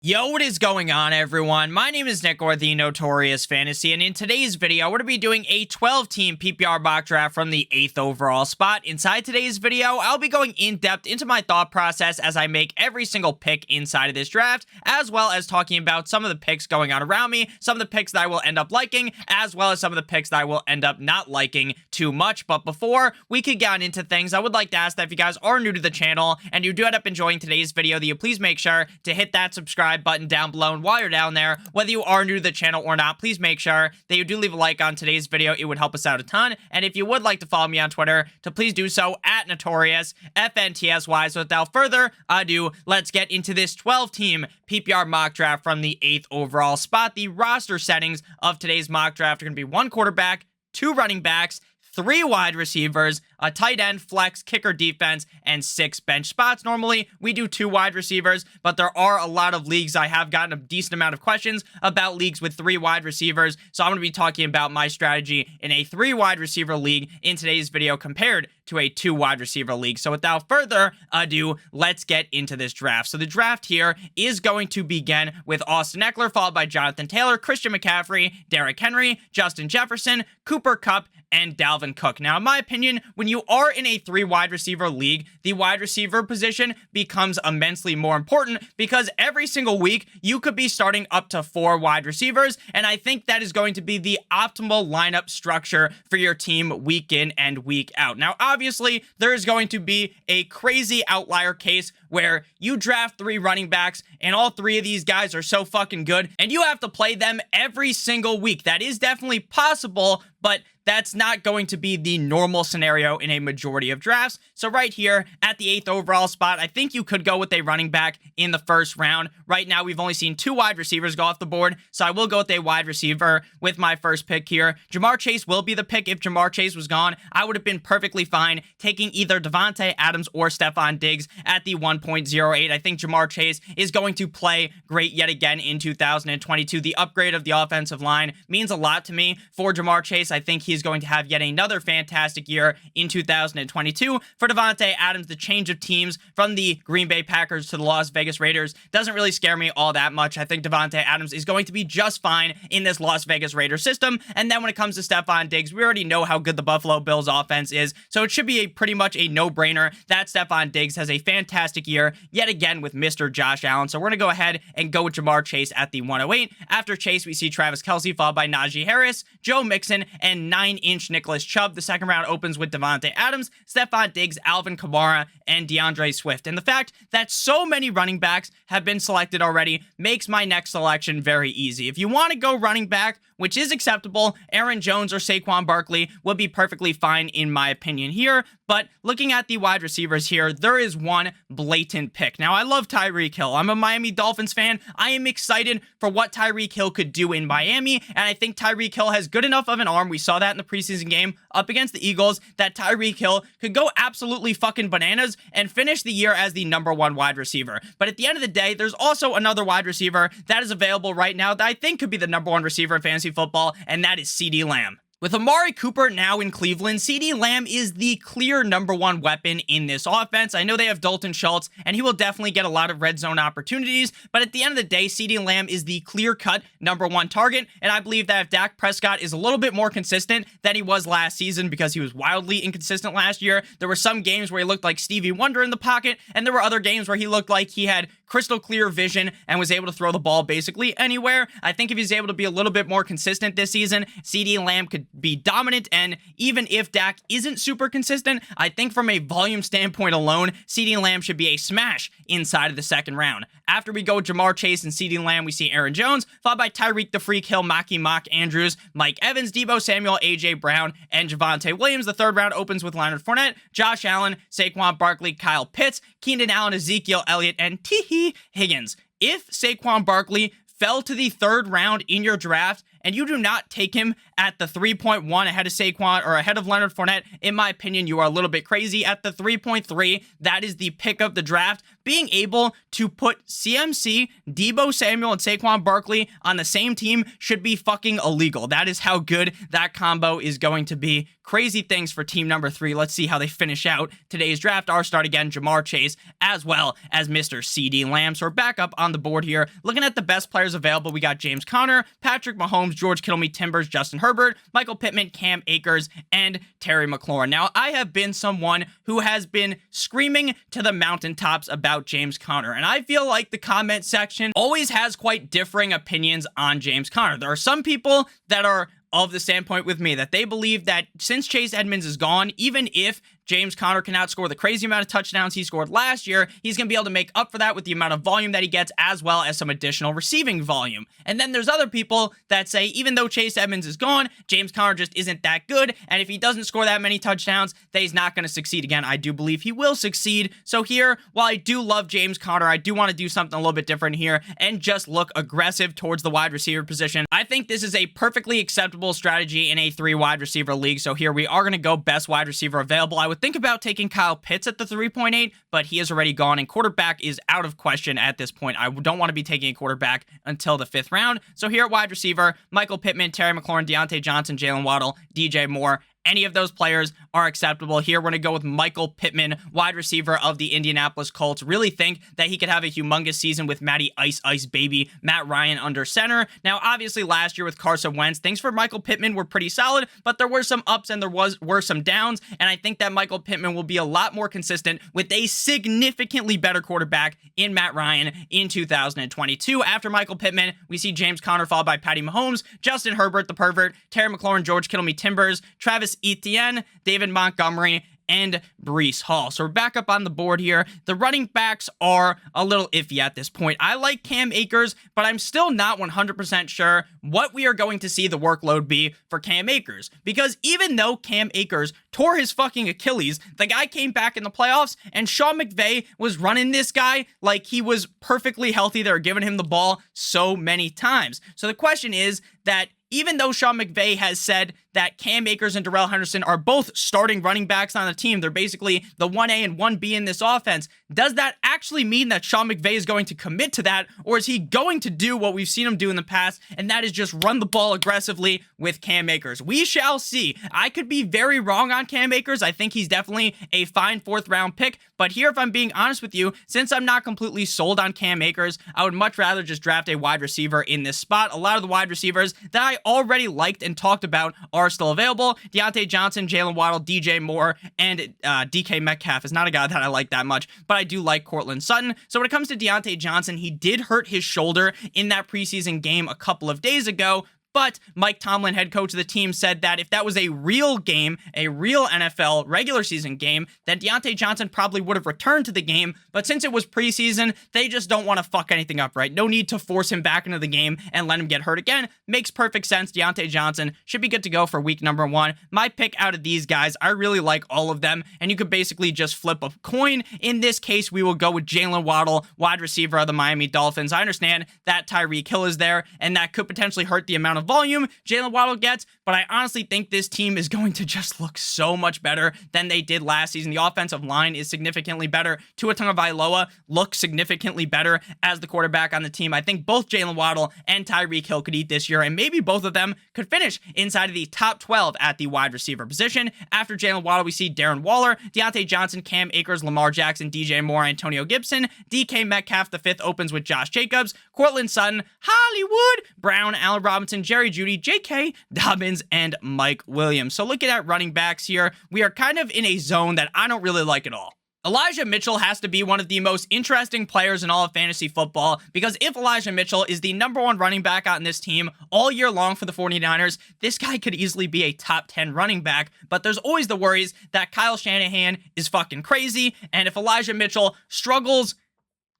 Yo, what is going on, everyone? My name is Nick, or the Notorious Fantasy, and in today's video, we're going to be doing a 12-team PPR mock draft from the 8th overall spot. Inside today's video, I'll be going in-depth into my thought process as I make every single pick inside of this draft, as well as talking about some of the picks going on around me, some of the picks that I will end up liking, as well as some of the picks that I will end up not liking too much. But before we could get into things, I would like to ask that if you guys are new to the channel and you do end up enjoying today's video, that you please make sure to hit that subscribe button down below. And while you're down there, whether you are new to the channel or not, please make sure that you do leave a like on today's video. It would help us out a ton. And if you would like to follow me on Twitter, to please do so at Notorious FNTSY. So without further ado, let's get into this 12-team PPR mock draft from the 8th overall spot. The roster settings of today's mock draft are going to be 1 quarterback, 2 running backs, 3 wide receivers, a tight end, flex, kicker, defense, and 6 bench spots. Normally, we do 2 wide receivers, but there are a lot of leagues I have gotten a decent amount of questions about leagues with 3 wide receivers, so I'm going to be talking about my strategy in a 3 wide receiver league in today's video compared to a 2 wide receiver league. So without further ado, let's get into this draft. So the draft here is going to begin with Austin Eckler, followed by Jonathan Taylor, Christian McCaffrey, Derrick Henry, Justin Jefferson, Cooper Kupp, and Dalvin Cook. Now, in my opinion, when you are in a 3 wide receiver league, the wide receiver position becomes immensely more important because every single week you could be starting up to 4 wide receivers, and I think that is going to be the optimal lineup structure for your team week in and week out. Now, obviously, there is going to be a crazy outlier case where you draft 3 running backs and all 3 of these guys are so fucking good and you have to play them every single week. That is definitely possible, but that's not going to be the normal scenario in a majority of drafts. So right here at the 8th overall spot, I think you could go with a running back in the first round. Right now, we've only seen 2 wide receivers go off the board, so I will go with a wide receiver with my first pick here. Jamar Chase will be the pick. If Jamar Chase was gone, I would have been perfectly fine taking either Davante Adams or Stefan Diggs at the 1.08. I think Jamar Chase is going to play great yet again in 2022. The upgrade of the offensive line means a lot to me for Jamar Chase. I think he's going to have yet another fantastic year in 2022. For Davante Adams, the change of teams from the Green Bay Packers to the Las Vegas Raiders doesn't really scare me all that much. I think Davante Adams is going to be just fine in this Las Vegas Raiders system. And then when it comes to Stefan Diggs, we already know how good the Buffalo Bills offense is, so it should be pretty much a no-brainer that Stefan Diggs has a fantastic year yet again with Mr. Josh Allen. So we're going to go ahead and go with Jamar Chase at the 108. After Chase, we see Travis Kelce, followed by Najee Harris, Joe Mixon, and 9-inch Nicholas Chubb. The second round opens with Davante Adams, Stefan Diggs, Alvin Kamara, and DeAndre Swift. And the fact that so many running backs have been selected already makes my next selection very easy. If you want to go running back, which is acceptable, Aaron Jones or Saquon Barkley would be perfectly fine in my opinion here. But looking at the wide receivers here, there is one blatant pick. Now, I love Tyreek Hill. I'm a Miami Dolphins fan. I am excited for what Tyreek Hill could do in Miami, and I think Tyreek Hill has good enough of an arm. We saw that in the preseason game up against the Eagles, that Tyreek Hill could go absolutely fucking bananas and finish the year as the #1 wide receiver. But at the end of the day, there's also another wide receiver that is available right now that I think could be the #1 receiver in fantasy football, and that is CeeDee Lamb. With Amari Cooper now in Cleveland, CeeDee Lamb is the clear #1 weapon in this offense. I know they have Dalton Schultz, and he will definitely get a lot of red zone opportunities, but at the end of the day, CeeDee Lamb is the clear-cut #1 target, and I believe that if Dak Prescott is a little bit more consistent than he was last season, because he was wildly inconsistent last year, there were some games where he looked like Stevie Wonder in the pocket, and there were other games where he looked like he had crystal clear vision and was able to throw the ball basically anywhere. I think if he's able to be a little bit more consistent this season, CeeDee Lamb could be dominant, and even if Dak isn't super consistent, I think from a volume standpoint alone, CeeDee Lamb should be a smash inside of the second round. After we go with Jamar Chase and CeeDee Lamb, we see Aaron Jones, followed by Tyreek the Freak Hill, Maki Mock Andrews, Mike Evans, Deebo Samuel, A.J. Brown, and Javonte Williams. The third round opens with Leonard Fournette, Josh Allen, Saquon Barkley, Kyle Pitts, Keenan Allen, Ezekiel Elliott, and T. Higgins. If Saquon Barkley fell to the 3rd round in your draft and you do not take him at the 3.1 ahead of Saquon or ahead of Leonard Fournette, in my opinion, you are a little bit crazy. At the 3.3, that is the pick of the draft. Being able to put CMC, Deebo Samuel, and Saquon Barkley on the same team should be fucking illegal. That is how good that combo is going to be. Crazy things for team number 3. Let's see how they finish out today's draft. Our start again, Jamar Chase, as well as Mr. CeeDee Lamb. So we're back up on the board here. Looking at the best players available, we got James Conner, Patrick Mahomes, George Kittle, Timbers, Justin Herbert, Michael Pittman, Cam Akers, and Terry McLaurin. Now, I have been someone who has been screaming to the mountaintops about James Conner, and I feel like the comment section always has quite differing opinions on James Conner. There are some people that are of the standpoint with me that they believe that since Chase Edmonds is gone, even if James Conner cannot score the crazy amount of touchdowns he scored last year, he's going to be able to make up for that with the amount of volume that he gets, as well as some additional receiving volume. And then there's other people that say, even though Chase Edmonds is gone, James Conner just isn't that good, and if he doesn't score that many touchdowns, that he's not going to succeed. Again, I do believe he will succeed. So here, while I do love James Conner, I do want to do something a little bit different here and just look aggressive towards the wide receiver position. I think this is a perfectly acceptable strategy in a 3 wide receiver league. So here we are going to go best wide receiver available. I would think about taking Kyle Pitts at the 3.8, but he is already gone, and quarterback is out of question at this point. I don't want to be taking a quarterback until the 5th round. So here at wide receiver, Michael Pittman, Terry McLaurin, Deontay Johnson, Jaylen Waddle, DJ Moore. Any of those players are acceptable. Here, we're going to go with Michael Pittman, wide receiver of the Indianapolis Colts. Really think that he could have a humongous season with Matty Ice Baby, Matt Ryan under center. Now, obviously, last year with Carson Wentz, things for Michael Pittman were pretty solid, but there were some ups and there were some downs, and I think that Michael Pittman will be a lot more consistent with a significantly better quarterback in Matt Ryan in 2022. After Michael Pittman, we see James Conner followed by Patty Mahomes, Justin Herbert, the pervert, Terry McLaurin, George Kittle, Timbers, Travis Etienne, David Montgomery, and Breece Hall. So we're back up on the board here. The running backs are a little iffy at this point. I like Cam Akers, but I'm still not 100% sure what we are going to see the workload be for Cam Akers. Because even though Cam Akers tore his fucking Achilles, the guy came back in the playoffs, and Sean McVay was running this guy like he was perfectly healthy. They were giving him the ball so many times. So the question is that even though Sean McVay has said that Cam Akers and Darrell Henderson are both starting running backs on the team, they're basically the 1A and 1B in this offense, does that actually mean that Sean McVay is going to commit to that, or is he going to do what we've seen him do in the past, and that is just run the ball aggressively with Cam Akers? We shall see. I could be very wrong on Cam Akers. I think he's definitely a fine 4th round pick, but here, if I'm being honest with you, since I'm not completely sold on Cam Akers, I would much rather just draft a wide receiver in this spot. A lot of the wide receivers that I already liked and talked about are still available. Deontay Johnson, Jaylen Waddle, DJ Moore, and DK Metcalf is not a guy that I like that much, but I do like Cortland Sutton. So when it comes to Deontay Johnson, he did hurt his shoulder in that preseason game a couple of days ago, but Mike Tomlin, head coach of the team, said that if that was a real game, a real NFL regular season game, then Deontay Johnson probably would have returned to the game. But since it was preseason, they just don't want to fuck anything up, right? No need to force him back into the game and let him get hurt again. Makes perfect sense. Deontay Johnson should be good to go for week number 1. My pick out of these guys, I really like all of them, and you could basically just flip a coin. In this case, we will go with Jaylen Waddle, wide receiver of the Miami Dolphins. I understand that Tyreek Hill is there, and that could potentially hurt the amount of volume Jaylen Waddle gets, but I honestly think this team is going to just look so much better than they did last season. The offensive line is significantly better. Tua Tagovailoa looks significantly better as the quarterback on the team. I think both Jaylen Waddle and Tyreek Hill could eat this year, and maybe both of them could finish inside of the top 12 at the wide receiver position. After Jaylen Waddle, we see Darren Waller, Deontay Johnson, Cam Akers, Lamar Jackson, DJ Moore, Antonio Gibson. DK Metcalf, the 5th, opens with Josh Jacobs, Cortland Sutton, Hollywood Brown, Allen Robinson, Jerry Jeudy, J.K. Dobbins, and Mike Williams. So looking at running backs here, we are kind of in a zone that I don't really like at all. Elijah Mitchell has to be one of the most interesting players in all of fantasy football, because if Elijah Mitchell is the number 1 running back on this team all year long for the 49ers, this guy could easily be a top 10 running back, but there's always the worries that Kyle Shanahan is fucking crazy, and if Elijah Mitchell struggles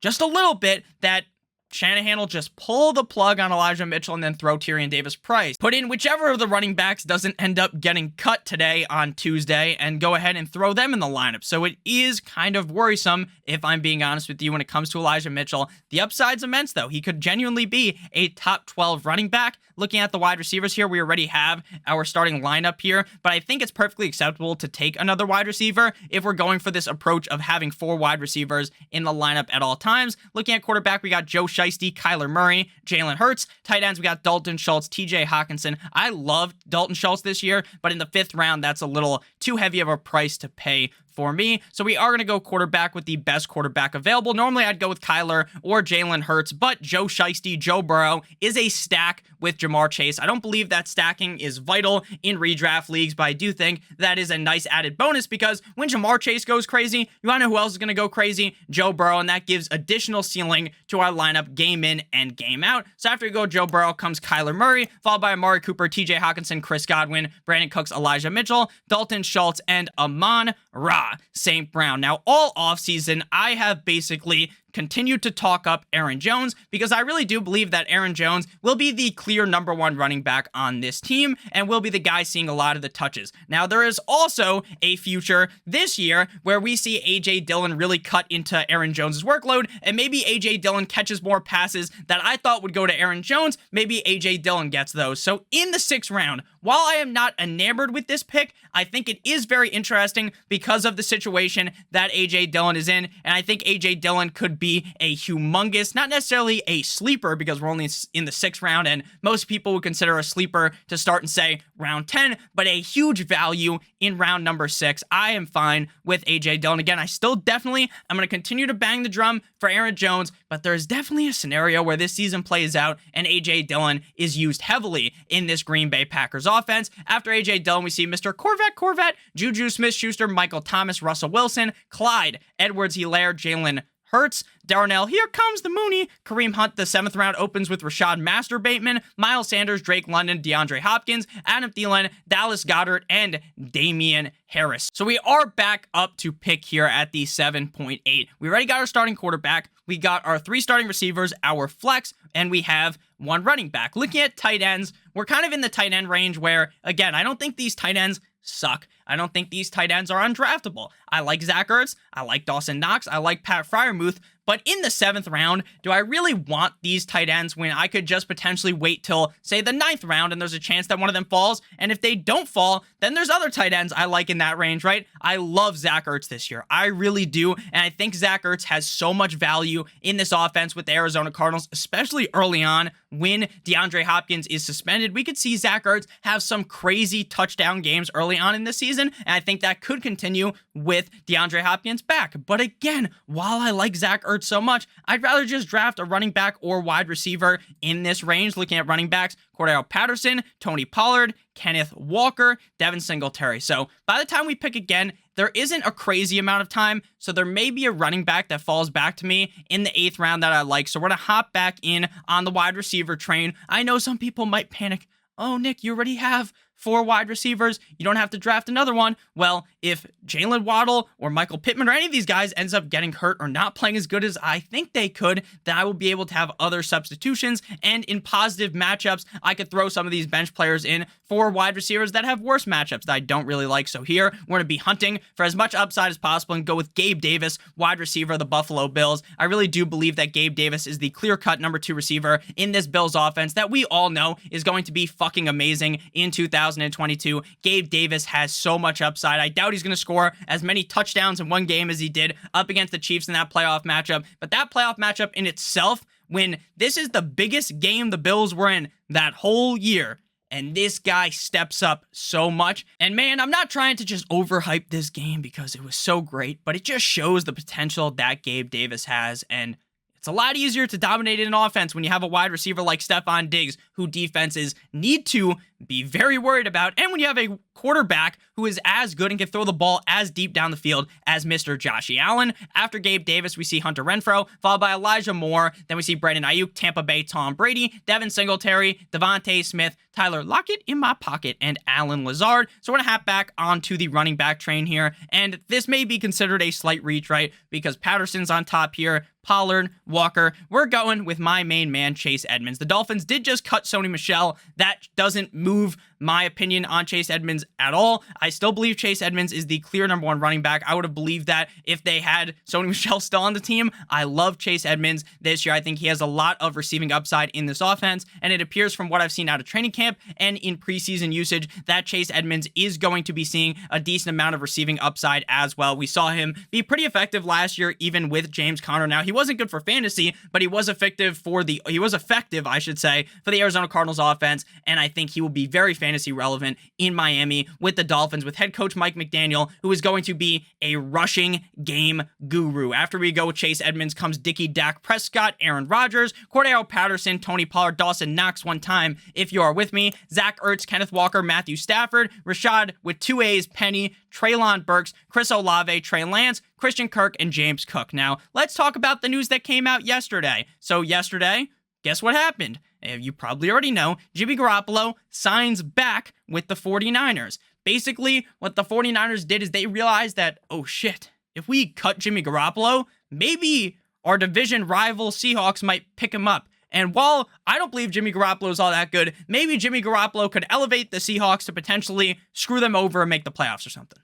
just a little bit, that Shanahan will just pull the plug on Elijah Mitchell and then throw Tyrion Davis-Price. Put in whichever of the running backs doesn't end up getting cut today on Tuesday and go ahead and throw them in the lineup. So it is kind of worrisome, if I'm being honest with you, when it comes to Elijah Mitchell. The upside's immense, though. He could genuinely be a top 12 running back. looking at the wide receivers here, we already have our starting lineup here, but I think it's perfectly acceptable to take another wide receiver if we're going for this approach of having 4 wide receivers in the lineup at all times. Looking at quarterback, we got Joe Shiesty, Kyler Murray, Jalen Hurts. Tight ends, we got Dalton Schultz, TJ Hawkinson. I loved Dalton Schultz this year, but in the 5th round, that's a little too heavy of a price to pay for me. So we are going to go quarterback with the best quarterback available. Normally, I'd go with Kyler or Jalen Hurts, but Joe Shiesty, Joe Burrow is a stack with Jamar Chase. I don't believe that stacking is vital in redraft leagues, but I do think that is a nice added bonus because when Jamar Chase goes crazy, you want to know who else is going to go crazy? Joe Burrow, and that gives additional ceiling to our lineup game in and game out. So after we go Joe Burrow comes Kyler Murray, followed by Amari Cooper, TJ Hawkinson, Chris Godwin, Brandon Cooks, Elijah Mitchell, Dalton Schultz, and Amon-Ra St. Brown. Now, all offseason, I have basically continued to talk up Aaron Jones because I really do believe that Aaron Jones will be the clear number 1 running back on this team and will be the guy seeing a lot of the touches. Now, there is also a future this year where we see A.J. Dillon really cut into Aaron Jones' workload, and maybe A.J. Dillon catches more passes that I thought would go to Aaron Jones. Maybe A.J. Dillon gets those. So in the 6th round, while I am not enamored with this pick, I think it is very interesting because of the situation that A.J. Dillon is in, and I think A.J. Dillon could be a humongous, not necessarily a sleeper because we're only in the 6th round and most people would consider a sleeper to start in, say, round 10, but a huge value in round number 6. I am fine with A.J. Dillon. Again, I still definitely am going to continue to bang the drum for Aaron Jones, but there's definitely a scenario where this season plays out and A.J. Dillon is used heavily in this Green Bay Packers offense. After A.J. Dillon, we see Mr. Corvette, Juju Smith-Schuster, Michael Thomas, Russell Wilson, Clyde, Edwards-Helaire, Jalen Hurts, Darnell, here comes the Mooney, Kareem Hunt. The 7th round opens with Rashad Master Bateman, Miles Sanders, Drake London, DeAndre Hopkins, Adam Thielen, Dallas Goedert, and Damian Harris. So we are back up to pick here at the 7.8. We already got our starting quarterback. We got our 3 starting receivers, our flex, and we have 1 running back. Looking at tight ends, we're kind of in the tight end range where, again, I don't think these tight ends suck. I don't think these tight ends are undraftable. I like Zach Ertz. I like Dawson Knox. I like Pat Freiermuth. But in the 7th round, do I really want these tight ends when I could just potentially wait till, say, the 9th round and there's a chance that one of them falls? And if they don't fall, then there's other tight ends I like in that range, right? I love Zach Ertz this year. I really do. And I think Zach Ertz has so much value in this offense with the Arizona Cardinals, especially early on when DeAndre Hopkins is suspended. We could see Zach Ertz have some crazy touchdown games early on in the season. And I think that could continue with DeAndre Hopkins back. But again, while I like Zach Ertz so much, I'd rather just draft a running back or wide receiver in this range. Looking at running backs, Cordell Patterson, Tony Pollard, Kenneth Walker, Devin Singletary. So by the time we pick again, there isn't a crazy amount of time, so there may be a running back that falls back to me in the 8th round that I like. So we're going to hop back in on the wide receiver train. I know some people might panic. Oh, Nick, you already have 4 wide receivers. You don't have to draft another one. Well, if Jaylen Waddle or Michael Pittman or any of these guys ends up getting hurt or not playing as good as I think they could, then I will be able to have other substitutions. And in positive matchups, I could throw some of these bench players in for wide receivers that have worse matchups that I don't really like. So here, we're going to be hunting for as much upside as possible and go with Gabe Davis, wide receiver of the Buffalo Bills. I really do believe that Gabe Davis is the clear-cut number 2 receiver in this Bills offense that we all know is going to be fucking amazing in 2022. Gabe Davis has so much upside. I doubt he's going to score as many touchdowns in one game as he did up against the Chiefs in that playoff matchup. But that playoff matchup in itself, when this is the biggest game the Bills were in that whole year, and this guy steps up so much. And man, I'm not trying to just overhype this game because it was so great, but it just shows the potential that Gabe Davis has. And it's a lot easier to dominate in an offense when you have a wide receiver like Stefan Diggs, who defenses need to be very worried about, and when you have a quarterback who is as good and can throw the ball as deep down the field as Mr. Josh Allen. After Gabe Davis, we see Hunter Renfrow, followed by Elijah Moore. Then we see Brandon Ayuk, Tampa Bay Tom Brady, Devin Singletary, Devontae Smith, Tyler Lockett in my pocket, and Alan Lazard. So we're going to hop back onto the running back train here, and this may be considered a slight reach, right? Because Patterson's on top here, Pollard, Walker. We're going with my main man, Chase Edmonds. The Dolphins did just cut Sony Michel. That doesn't move my opinion on Chase Edmonds at all. I still believe Chase Edmonds is the clear number one running back. I would have believed that if they had Sony Michel still on the team. I love Chase Edmonds this year. I think he has a lot of receiving upside in this offense, and it appears from what I've seen out of training camp and in preseason usage that Chase Edmonds is going to be seeing a decent amount of receiving upside as well. We saw him be pretty effective last year, even with James Conner. Now, he wasn't good for fantasy, but he was effective for the Arizona Cardinals offense, and I think he will be very fantasy relevant in Miami with the Dolphins, with head coach Mike McDaniel, who is going to be a rushing game guru. After we go with Chase Edmonds comes Dickie Dak Prescott, Aaron Rodgers, Cordero Patterson, Tony Pollard, Dawson Knox one time, if you are with me, Zach Ertz, Kenneth Walker, Matthew Stafford, Rashad with 2 A's, Penny, Treylon Burks, Chris Olave, Trey Lance, Christian Kirk, and James Cook. Now, let's talk about the news that came out yesterday. So yesterday, guess what happened? You probably already know, Jimmy Garoppolo signs back with the 49ers. Basically, what the 49ers did is they realized that, oh shit, if we cut Jimmy Garoppolo, maybe our division rival Seahawks might pick him up. And while I don't believe Jimmy Garoppolo is all that good, maybe Jimmy Garoppolo could elevate the Seahawks to potentially screw them over and make the playoffs or something.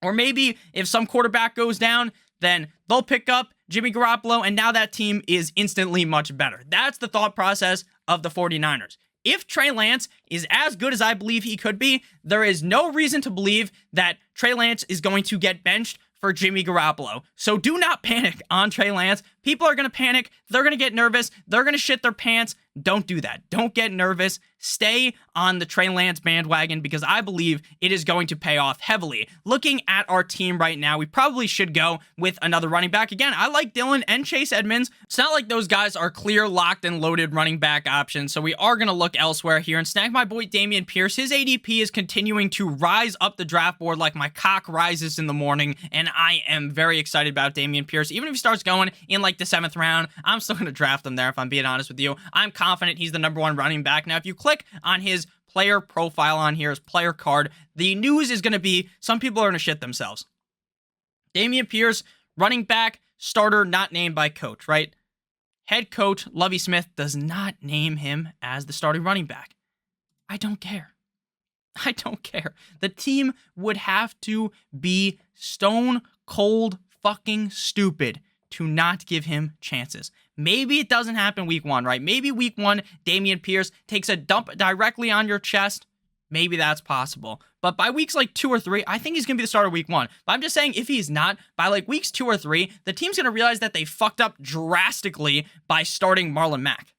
Or maybe if some quarterback goes down, then they'll pick up Jimmy Garoppolo, and now that team is instantly much better. That's the thought process of the 49ers. If Trey Lance is as good as I believe he could be, there is no reason to believe that Trey Lance is going to get benched for Jimmy Garoppolo. So do not panic on Trey Lance. People are going to panic. They're going to get nervous. They're going to shit their pants. Don't do that. Don't get nervous. Stay on the Trey Lance bandwagon because I believe it is going to pay off heavily. Looking at our team right now, we probably should go with another running back. Again, I like Dylan and Chase Edmonds. It's not like those guys are clear, locked, and loaded running back options, so we are going to look elsewhere here and snag my boy Damian Pierce. His ADP is continuing to rise up the draft board like my cock rises in the morning, and I am very excited about Damian Pierce. Even if he starts going in like the 7th round, I'm still going to draft him there if I'm being honest with you. I'm confident he's the number one running back. Now, if you click on his player profile on here, his player card, the news is going to be some people are going to shit themselves. Damian Pierce, running back, starter, not named by coach, right? Head coach Lovie Smith does not name him as the starting running back. I don't care. I don't care. The team would have to be stone cold fucking stupid to not give him chances. Maybe it doesn't happen week 1, right? Maybe week 1, Damian Pierce takes a dump directly on your chest. Maybe that's possible. But by weeks like 2 or 3, I think he's going to be the starter week 1. But I'm just saying, if he's not, by like weeks 2 or 3, the team's going to realize that they fucked up drastically by starting Marlon Mack.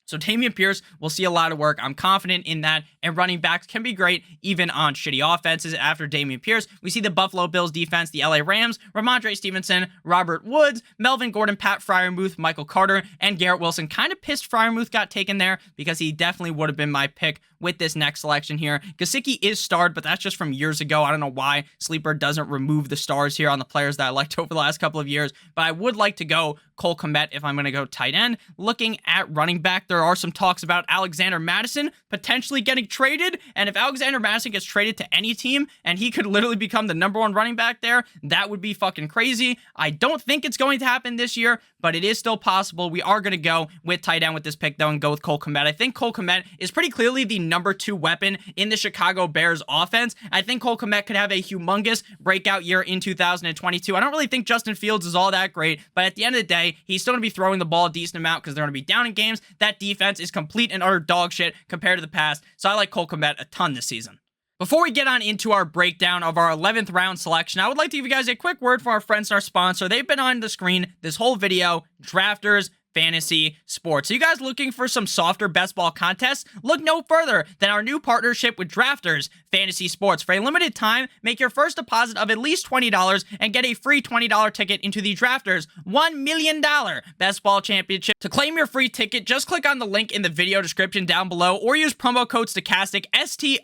So Damian Pierce will see a lot of work. I'm confident in that. And running backs can be great even on shitty offenses. After Damian Pierce, we see the Buffalo Bills defense, the LA Rams, Ramondre Stevenson, Robert Woods, Melvin Gordon, Pat Freiermuth, Michael Carter, and Garrett Wilson. Kind of pissed Freiermuth got taken there because he definitely would have been my pick with this next selection here. Gesicki is starred, but that's just from years ago. I don't know why Sleeper doesn't remove the stars here on the players that I liked over the last couple of years, but I would like to go Cole Kmet if I'm going to go tight end. Looking at running back, there are some talks about Alexander Mattison potentially getting traded, and if Alexander Mattison gets traded to any team and he could literally become the number 1 running back there, that would be fucking crazy. I don't think it's going to happen this year, but it is still possible. We are going to go with tight end with this pick, though, and go with Cole Kmet. I think Cole Kmet is pretty clearly the number 2 weapon in the Chicago Bears offense. I think Cole Kmet could have a humongous breakout year in 2022. I don't really think Justin Fields is all that great, but at the end of the day, he's still going to be throwing the ball a decent amount because they're going to be down in games. That defense is complete and utter dog shit compared to the past, so I like Cole Kmet a ton this season. Before we get on into our breakdown of our 11th round selection, I would like to give you guys a quick word from our friends and our sponsor. They've been on the screen this whole video, Drafters Fantasy Sports. So you guys looking for some softer best ball contests? Look no further than our new partnership with Drafters Fantasy Sports. For a limited time, make your first deposit of at least $20 and get a free $20 ticket into the Drafters $1 million Best Ball Championship. To claim your free ticket, just click on the link in the video description down below or use promo code Stokastic, Stokastic.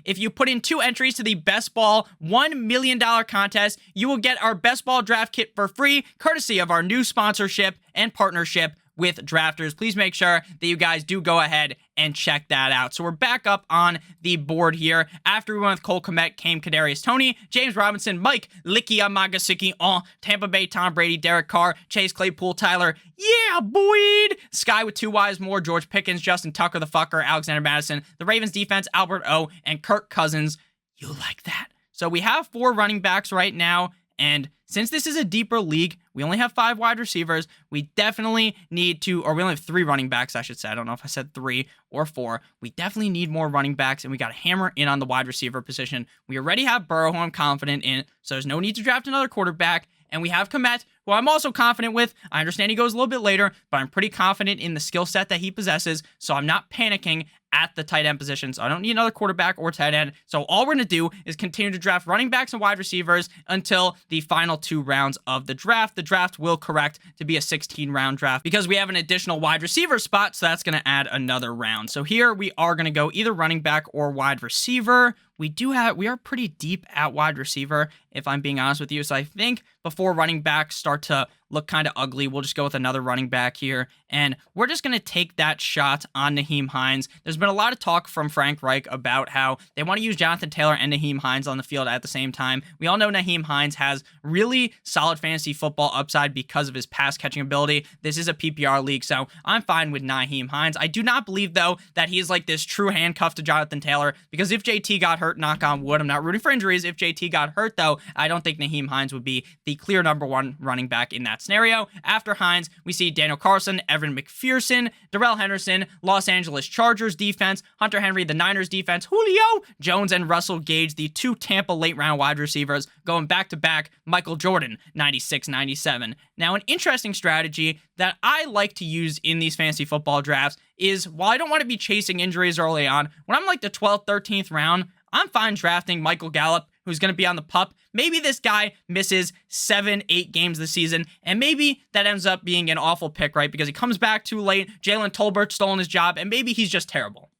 If you put in 2 entries to the Best Ball $1 million contest, you will get our Best Ball draft kit for free, courtesy of our new sponsorship and partnership with drafters. Please make sure that you guys do go ahead and check that out. So we're back up on the board here. After we went with Cole Kmet, came Kadarius Toney, James Robinson, Mike Licky Amagasiki, Tampa Bay, Tom Brady, Derek Carr, Chase Claypool, Tyler, yeah, boyd, Sky with 2 Ys more, George Pickens, Justin Tucker, the fucker, Alexander Madison, the Ravens defense, Albert O, and Kirk Cousins. You like that? So we have 4 running backs right now, and since this is a deeper league, we only have 5 wide receivers. We definitely need to, or we only have 3 running backs, I should say. I don't know if I said 3 or 4. We definitely need more running backs, and we got to hammer in on the wide receiver position. We already have Burrow, who I'm confident in, so there's no need to draft another quarterback. And we have Kmet, who I'm also confident with. I understand he goes a little bit later, but I'm pretty confident in the skill set that he possesses, so I'm not panicking at the tight end position, so I don't need another quarterback or tight end. So all we're going to do is continue to draft running backs and wide receivers until the final 2 rounds of the draft. The draft will correct to be a 16-round draft because we have an additional wide receiver spot, so that's going to add another round. So here we are going to go either running back or wide receiver. We are pretty deep at wide receiver, if I'm being honest with you. So I think before running backs start to look kind of ugly, we'll just go with another running back here. And we're just going to take that shot on Nahim Hines. There's been a lot of talk from Frank Reich about how they want to use Jonathan Taylor and Nahim Hines on the field at the same time. We all know Nahim Hines has really solid fantasy football upside because of his pass catching ability. This is a PPR league, so I'm fine with Nahim Hines. I do not believe, though, that he's like this true handcuff to Jonathan Taylor, because if JT got hurt, knock on wood, I'm not rooting for injuries. If JT got hurt, though, I don't think Nahim Hines would be the clear number 1 running back in that scenario. After Hines, we see Daniel Carlson, Evan McPherson, Darrell Henderson, Los Angeles Chargers defense, Hunter Henry, the Niners defense, Julio Jones, and Russell Gage, the 2 Tampa late-round wide receivers, going back-to-back, Michael Jordan, 96-97. Now, an interesting strategy that I like to use in these fantasy football drafts is, while I don't want to be chasing injuries early on, when I'm like the 12th, 13th round, I'm fine drafting Michael Gallup, who's going to be on the pup. Maybe this guy misses 7-8 games this season, and maybe that ends up being an awful pick, right? Because he comes back too late, Jalen Tolbert's stolen his job, and maybe he's just terrible.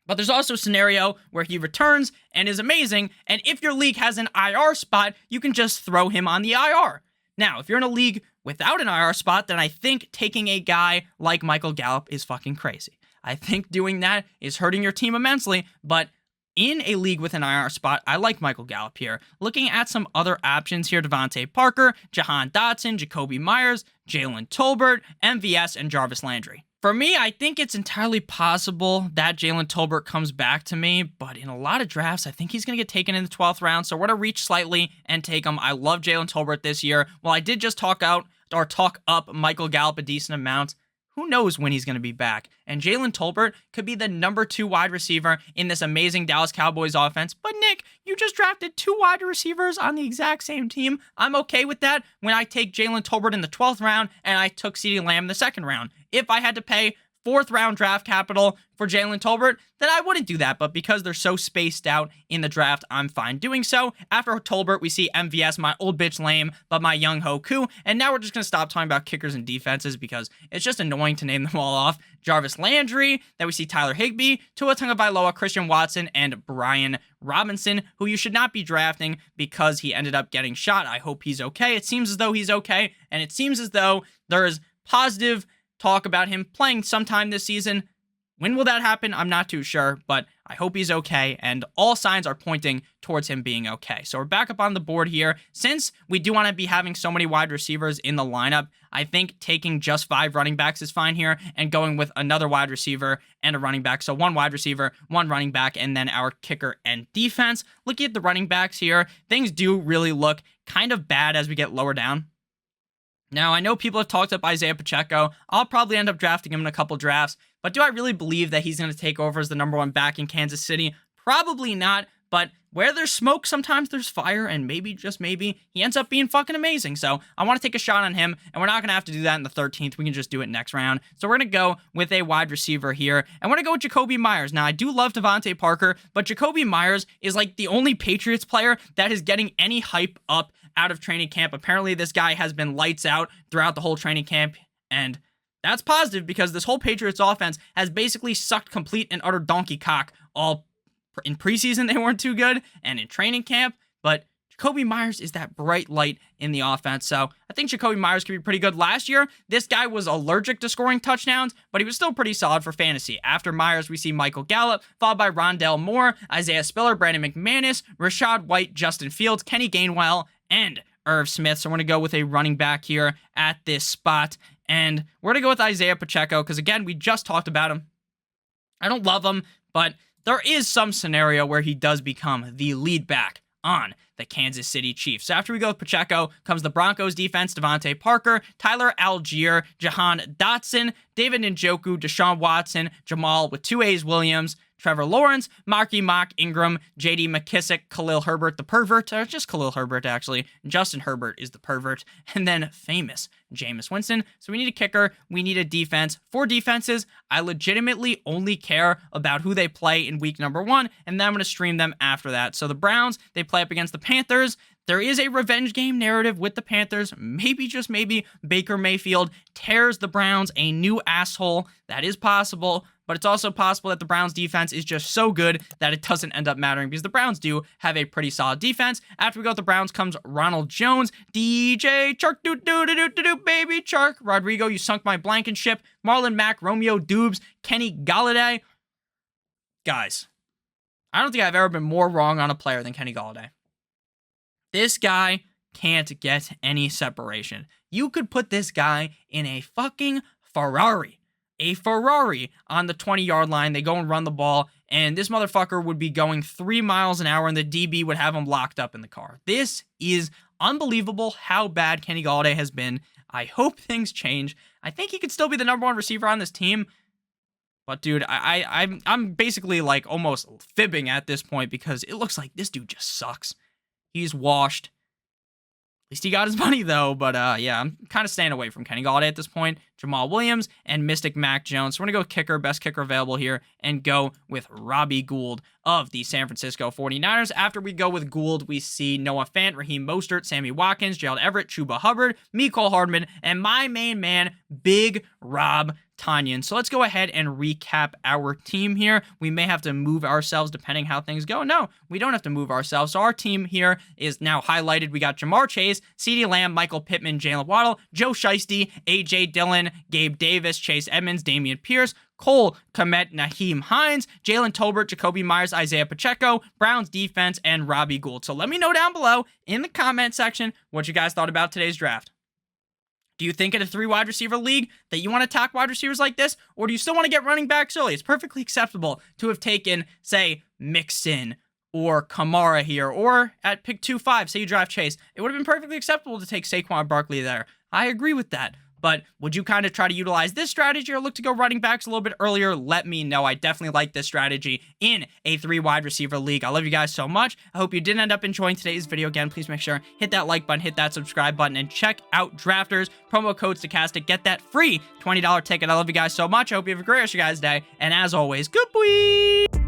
But there's also a scenario where he returns and is amazing, and if your league has an IR spot, you can just throw him on the IR. Now, if you're in a league without an IR spot, then I think taking a guy like Michael Gallup is fucking crazy. I think doing that is hurting your team immensely, but in a league with an IR spot, I like Michael Gallup here. Looking at some other options here, Devontae Parker, Jahan Dotson, Jacoby Myers, Jalen Tolbert, MVS, and Jarvis Landry. For me, I think it's entirely possible that Jalen Tolbert comes back to me, but in a lot of drafts, I think he's going to get taken in the 12th round, so we're going to reach slightly and take him. I love Jalen Tolbert this year. While I did just talk up Michael Gallup a decent amount, who knows when he's going to be back? And Jalen Tolbert could be the number 2 wide receiver in this amazing Dallas Cowboys offense. But Nick, you just drafted 2 wide receivers on the exact same team. I'm okay with that when I take Jalen Tolbert in the 12th round and I took CeeDee Lamb in the 2nd round. If I had to pay 4th round draft capital for Jalen Tolbert, then I wouldn't do that. But because they're so spaced out in the draft, I'm fine doing so. After Tolbert, we see MVS, my old bitch lame, but my young Hoku. And now we're just going to stop talking about kickers and defenses because it's just annoying to name them all off. Jarvis Landry, then we see Tyler Higbee, Tua Tagovailoa, Christian Watson, and Brian Robinson, who you should not be drafting because he ended up getting shot. I hope he's okay. It seems as though he's okay, and it seems as though there is positive talk about him playing sometime this season. When will that happen? I'm not too sure, but I hope he's okay, and all signs are pointing towards him being okay. So we're back up on the board here. Since we do want to be having so many wide receivers in the lineup, I think taking just 5 running backs is fine here, and going with another wide receiver and a running back. So 1 wide receiver, 1 running back, and then our kicker and defense. Looking at the running backs here, things do really look kind of bad as we get lower down. Now, I know people have talked up Isaiah Pacheco. I'll probably end up drafting him in a couple drafts, but do I really believe that he's going to take over as the number 1 back in Kansas City? Probably not, but where there's smoke, sometimes there's fire, and maybe, just maybe, he ends up being fucking amazing. So I want to take a shot on him, and we're not going to have to do that in the 13th. We can just do it next round. So we're going to go with a wide receiver here, and we're going to go with Jacoby Myers. Now, I do love Devontae Parker, but Jacoby Myers is like the only Patriots player that is getting any hype up out of training camp. Apparently, this guy has been lights out throughout the whole training camp, and that's positive because this whole Patriots offense has basically sucked complete and utter donkey cock all in preseason. They weren't too good, and in training camp, but Jacoby Myers is that bright light in the offense. So I think Jacoby Myers could be pretty good. Last year, this guy was allergic to scoring touchdowns, but he was still pretty solid for fantasy. After Myers, we see Michael Gallup, followed by Rondale Moore, Isaiah Spiller, Brandon McManus, Rashad White, Justin Fields, Kenny Gainwell, and Irv Smith. So we're going to go with a running back here at this spot. And we're going to go with Isaiah Pacheco because, again, we just talked about him. I don't love him, but there is some scenario where he does become the lead back on the Kansas City Chiefs. So after we go with Pacheco comes the Broncos defense, Devontae Parker, Tyler Algier, Jahan Dotson, David Njoku, Deshaun Watson, Jamal with 2 A's Williams, Trevor Lawrence, Marky Mock Ingram, J.D. McKissick, Khalil Herbert, the pervert, or just Khalil Herbert actually, Justin Herbert is the pervert, and then famous Jameis Winston. So we need a kicker, we need a defense. For defenses, I legitimately only care about who they play in week number 1, and then I'm going to stream them after that. So the Browns, they play up against the Panthers. There is a revenge game narrative with the Panthers. Maybe, just maybe, Baker Mayfield tears the Browns a new asshole. That is possible, but it's also possible that the Browns defense is just so good that it doesn't end up mattering because the Browns do have a pretty solid defense. After we go with the Browns comes Ronald Jones, DJ Chark, baby Chark, Rodrigo, you sunk my Blankenship, Marlon Mack, Romeo Dubes, Kenny Galladay. Guys, I don't think I've ever been more wrong on a player than Kenny Galladay. This guy can't get any separation. You could put this guy in a fucking Ferrari. A Ferrari on the 20-yard line. They go and run the ball, and this motherfucker would be going 3 miles an hour, and the DB would have him locked up in the car. This is unbelievable how bad Kenny Galladay has been. I hope things change. I think he could still be the number 1 receiver on this team. But, dude, I'm basically, like, almost fibbing at this point because it looks like this dude just sucks. He's washed. At least he got his money, though. But, yeah, I'm kind of staying away from Kenny Galladay at this point. Jamal Williams and Mystic Mac Jones. So we're going to go with kicker, best kicker available here, and go with Robbie Gould of the San Francisco 49ers. After we go with Gould, we see Noah Fant, Raheem Mostert, Sammy Watkins, Gerald Everett, Chuba Hubbard, Mecole Hardman, and my main man, Big Rob Tonyan. So let's go ahead and recap our team here. We may have to move ourselves depending how things go. No, we don't have to move ourselves. So our team here is now highlighted. We got Jamar Chase, CeeDee Lamb, Michael Pittman, Jaylen Waddle, Joe Shiesty, A.J. Dillon, Gabe Davis, Chase Edmonds, Damian Pierce, Cole Kmet, Nahim Hines, Jalen Tolbert, Jacoby Myers, Isaiah Pacheco, Browns defense, and Robbie Gould. So let me know down below in the comment section what you guys thought about today's draft. Do you think in a 3 wide receiver league that you want to attack wide receivers like this? Or do you still want to get running backs early? It's perfectly acceptable to have taken, say, Mixon or Kamara here, or at pick 2-5, say you draft Chase. It would have been perfectly acceptable to take Saquon Barkley there. I agree with that. But would you kind of try to utilize this strategy or look to go running backs a little bit earlier? Let me know. I definitely like this strategy in a 3 wide receiver league. I love you guys so much. I hope you did end up enjoying today's video. Again, please make sure hit that like button, hit that subscribe button, and check out Drafters. Promo code Stokastic. Get that free $20 ticket. I love you guys so much. I hope you have a great rest of your guys' day. And as always, good boy.